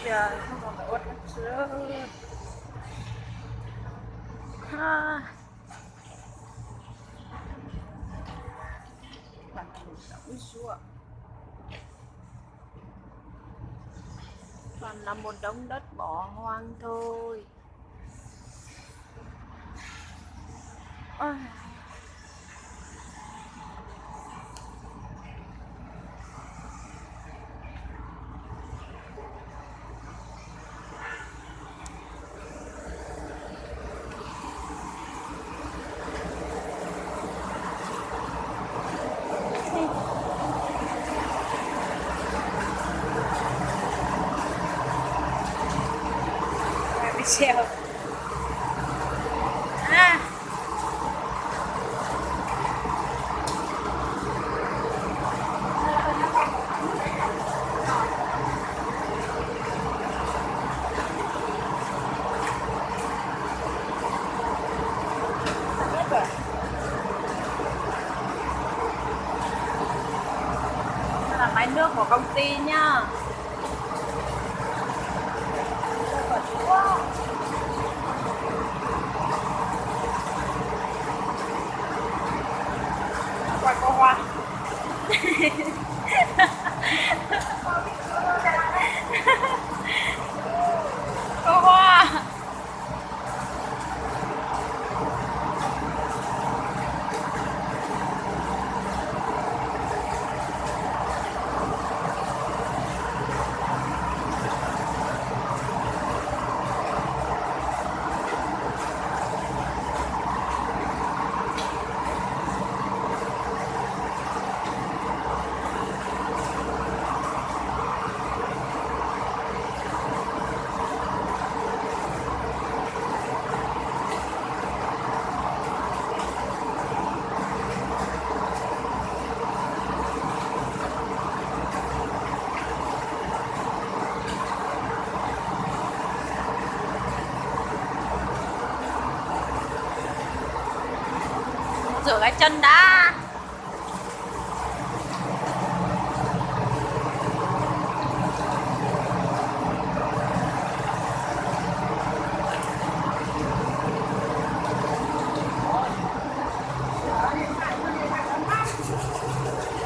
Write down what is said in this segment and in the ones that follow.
Giờ không còn phải uất nữa. Ha. Bạn mình đóng xuống. Toàn là một đống đất bỏ hoang thôi. Ôi. Xèo à. Đây là máy nước của công ty nhá. Quay có hoa. Có hoa. Rửa cái chân đã.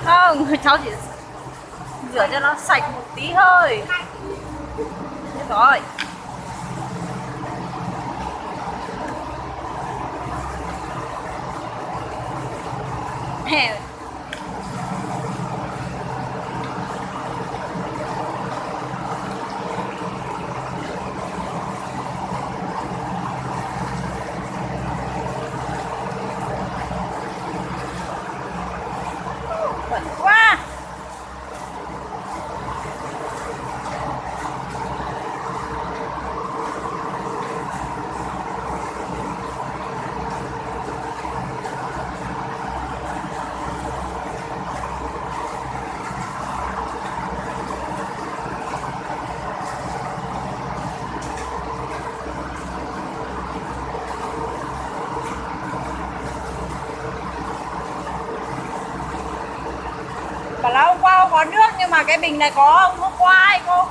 Không, cháu chỉ rửa cho nó sạch một tí thôi. Thế rồi. Hè. Bẩn quá. Bảo là hôm qua không có nước nhưng mà cái bình này có không? Hôm qua hay cô?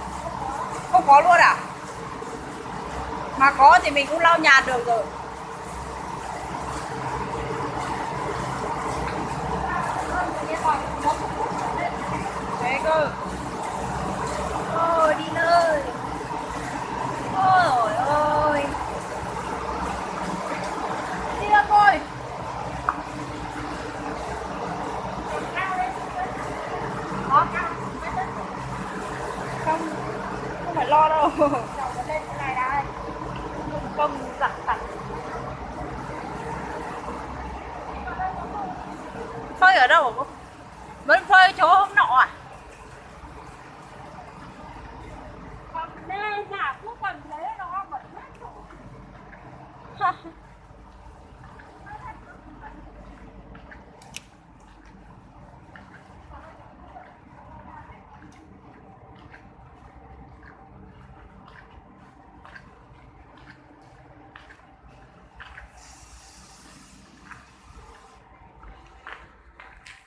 Không có luôn à? Mà có thì mình cũng lau nhà được rồi. Thế cơ. Ôi đi nơi. Ôi ơi. Đi đâu coi. Không, không phải lo đâu. Lên cái này đây. Không giặt sạch. Phơi ở đâu hả cô? Vẫn phơi chỗ hôm nọ à?